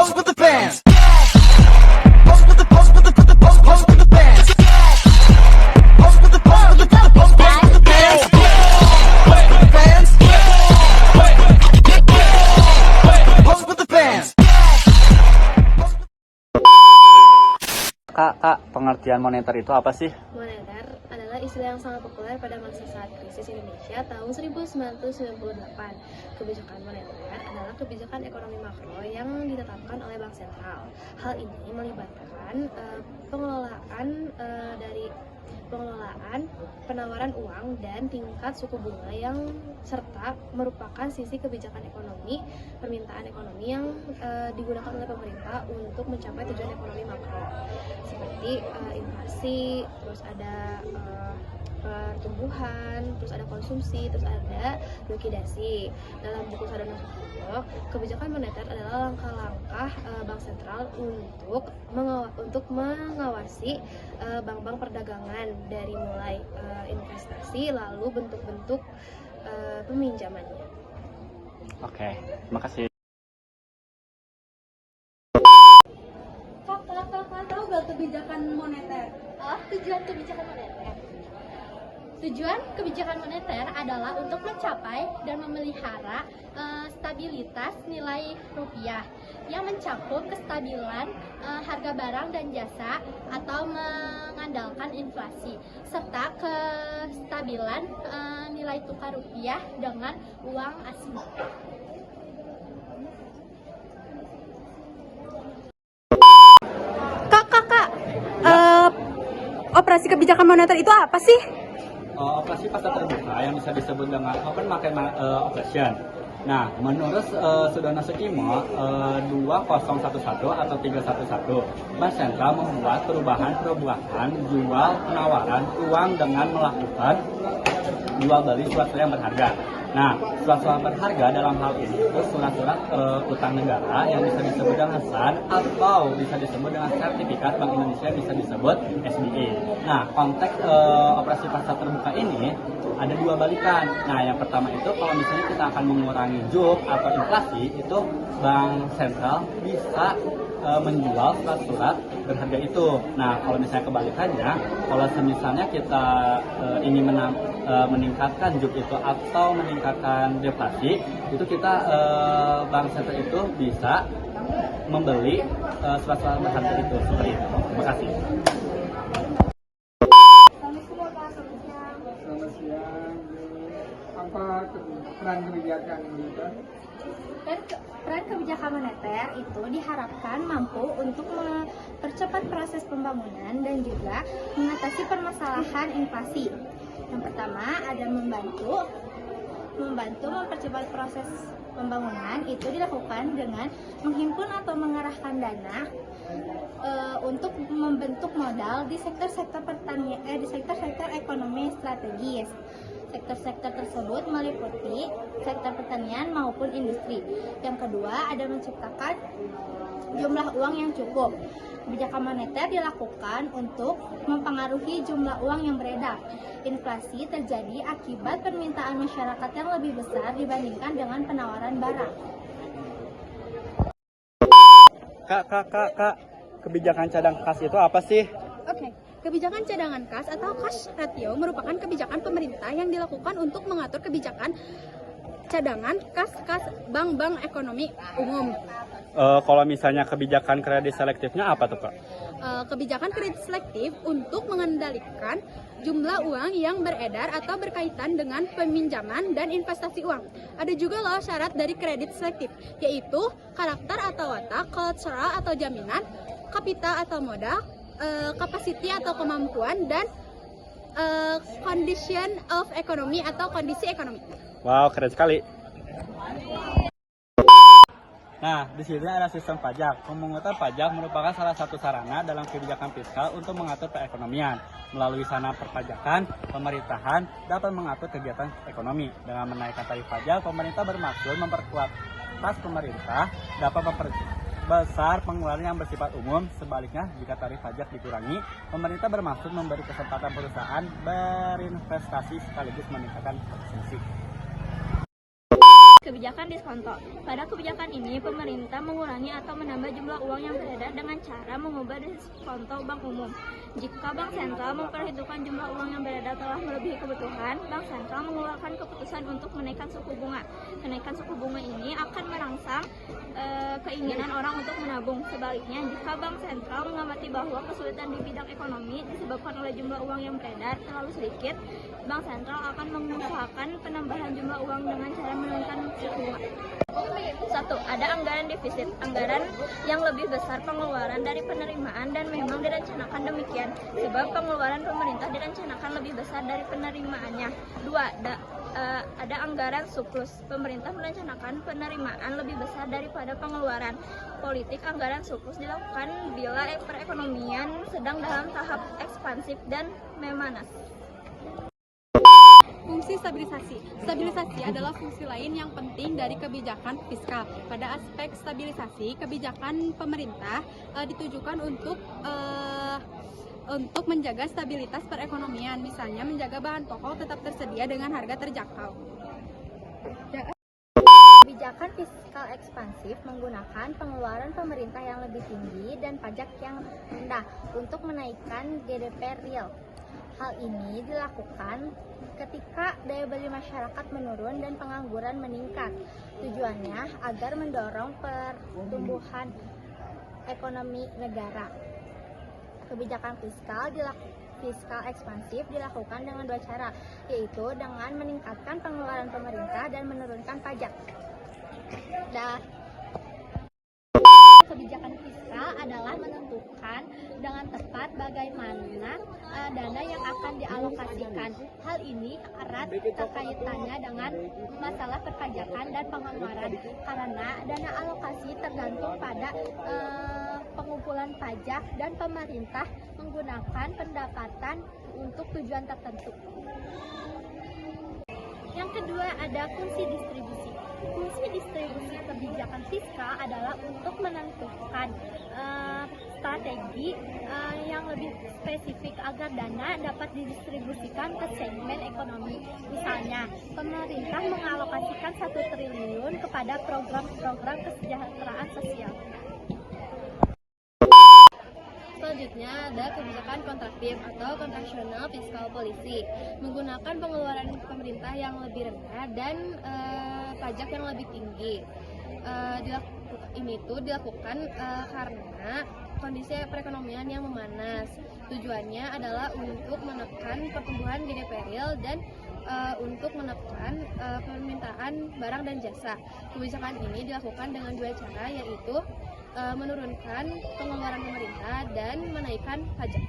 Pose with the bands. Pose with the pose with the pose with the pose pose with the bands. Pose with the pose with the pose pose pose with the bands. Pose with the bands. Pose with the bands. Kak, pengertian moneter itu apa sih? Moneter adalah istilah yang sangat populer pada masa saat krisis Indonesia tahun 1998. Kebijakan moneter adalah kebijakan ekonomi makro yang ditetapkan oleh Bank Sentral. Hal ini melibatkan pengelolaan penawaran uang dan tingkat suku bunga yang serta merupakan sisi kebijakan ekonomi permintaan ekonomi yang digunakan oleh pemerintah untuk mencapai tujuan ekonomi makro seperti inflasi, terus ada pertumbuhan, terus ada konsumsi, terus ada likuidasi. Dalam buku Sadana Sucipto, kebijakan moneter adalah langkah-langkah Bank Sentral untuk mengawasi bank-bank perdagangan dari mulai investasi lalu bentuk-bentuk peminjamannya. Oke, makasih. Kakak tahu gak kebijakan moneter? Tujuan kebijakan moneter. Tujuan kebijakan moneter adalah untuk mencapai dan memelihara stabilitas nilai rupiah yang mencakup kestabilan harga barang dan jasa atau mengandalkan inflasi serta kestabilan nilai tukar rupiah dengan uang asing. Kak, operasi kebijakan moneter itu apa sih? Operasi pasar terbuka yang bisa disebut dengan open market operation. Nah, menurut Sadana Sucipto 2011 atau 311, Bank Sentral membuat perubahan jual penawaran uang dengan melakukan jual beli surat-surat yang berharga. Nah, surat-surat berharga dalam hal ini itu surat-surat utang negara yang bisa disebut dengan SAN atau bisa disebut dengan sertifikat Bank Indonesia, bisa disebut SBA. Nah, konteks operasi pasar terbuka ini ada dua balikan. Nah, yang pertama itu kalau misalnya kita akan mengurangi juk atau inflasi, itu Bank Sentral bisa menjual surat-surat berharga itu. Nah, kalau misalnya kebalikannya, kalau misalnya kita ingin meningkatkan juk itu atau meningkatkan deflasi, itu kita Bank Sentral itu bisa membeli surat-surat berharga itu seperti itu. Terima kasih. Selamat siang. Apa peran kebijakan moneter? Peran kebijakan moneter itu diharapkan mampu untuk mempercepat proses pembangunan dan juga mengatasi permasalahan inflasi. Yang pertama ada membantu mempercepat proses pembangunan itu dilakukan dengan menghimpun atau mengarahkan dana untuk membentuk modal di sektor-sektor ekonomi strategis. Sektor-sektor tersebut meliputi sektor pertanian maupun industri. Yang kedua ada menciptakan jumlah uang yang cukup. Kebijakan moneter dilakukan untuk mempengaruhi jumlah uang yang beredar. Inflasi terjadi akibat permintaan masyarakat yang lebih besar dibandingkan dengan penawaran barang. Kak, kebijakan cadang kas itu apa sih? Oke. Kebijakan cadangan kas atau cash ratio merupakan kebijakan pemerintah yang dilakukan untuk mengatur kebijakan cadangan kas bank-bank ekonomi umum. Kalau misalnya kebijakan kredit selektifnya apa tuh, Kak? Kebijakan kredit selektif untuk mengendalikan jumlah uang yang beredar atau berkaitan dengan peminjaman dan investasi uang. Ada juga loh syarat dari kredit selektif, yaitu karakter atau watak, collateral atau jaminan, kapital atau modal, capacity atau kemampuan, dan condition of economy atau kondisi ekonomi. Wow, keren sekali. Nah, di sini ada sistem pajak. Pemungutan pajak merupakan salah satu sarana dalam kebijakan fiskal untuk mengatur perekonomian. Melalui sana perpajakan, pemerintahan dapat mengatur kegiatan ekonomi. Dengan menaikkan tarif pajak, pemerintah bermaksud memperkuat kas pemerintah dapat memperbesar pengeluaran yang bersifat umum. Sebaliknya, jika tarif pajak dikurangi, pemerintah bermaksud memberi kesempatan perusahaan berinvestasi sekaligus meningkatkan konsumsi. Kebijakan diskonto. Pada kebijakan ini, pemerintah mengurangi atau menambah jumlah uang yang beredar dengan cara mengubah diskonto bank umum. Jika Bank Sentral memperhitungkan jumlah uang yang beredar telah melebihi kebutuhan, Bank Sentral mengeluarkan keputusan untuk menaikkan suku bunga. Kenaikan suku bunga ini akan merangsang keinginan orang untuk menabung. Sebaliknya, jika Bank Sentral mengamati bahwa kesulitan di bidang ekonomi disebabkan oleh jumlah uang yang beredar terlalu sedikit, Bank Sentral akan mengusahakan penambahan jumlah uang dengan cara menurunkan suku bunga. 1. Ada anggaran defisit, anggaran yang lebih besar pengeluaran dari penerimaan dan memang direncanakan demikian, sebab pengeluaran pemerintah direncanakan lebih besar dari penerimaannya. 2. Ada anggaran surplus, pemerintah merencanakan penerimaan lebih besar daripada pengeluaran. Politik anggaran surplus dilakukan bila perekonomian sedang dalam tahap ekspansif dan memanas. Fungsi stabilisasi. Stabilisasi adalah fungsi lain yang penting dari kebijakan fiskal. Pada aspek stabilisasi, kebijakan pemerintah ditujukan untuk menjaga stabilitas perekonomian, misalnya menjaga bahan pokok tetap tersedia dengan harga terjangkau. Kebijakan fiskal ekspansif menggunakan pengeluaran pemerintah yang lebih tinggi dan pajak yang rendah untuk menaikkan GDP real. Hal ini dilakukan ketika daya beli masyarakat menurun dan pengangguran meningkat. Tujuannya agar mendorong pertumbuhan ekonomi negara. Kebijakan fiskal ekspansif dilakukan dengan dua cara, yaitu dengan meningkatkan pengeluaran pemerintah dan menurunkan pajak. Kebijakan fiskal adalah menentukan dengan tepat bagaimana dana yang akan dialokasikan. Hal ini erat terkaitannya dengan masalah perpajakan dan penganggaran, karena dana alokasi tergantung pada pengumpulan pajak dan pemerintah menggunakan pendapatan untuk tujuan tertentu. Yang kedua, ada fungsi distribusi. Fungsi distribusi kebijakan fiskal adalah untuk menentukan strategi yang lebih spesifik agar dana dapat didistribusikan ke segmen ekonomi. Misalnya, pemerintah mengalokasikan 1 triliun kepada program-program kesejahteraan sosial. Selanjutnya ada kebijakan kontraktif atau kontraksional fiskal policy, menggunakan pengeluaran pemerintah yang lebih rendah dan pajak yang lebih tinggi. Ini tuh dilakukan karena kondisi perekonomian yang memanas. Tujuannya adalah untuk menekan pertumbuhan GDP real dan untuk menekan permintaan barang dan jasa. Kebijakan ini dilakukan dengan dua cara, yaitu menurunkan pengeluaran pemerintah dan menaikkan pajak.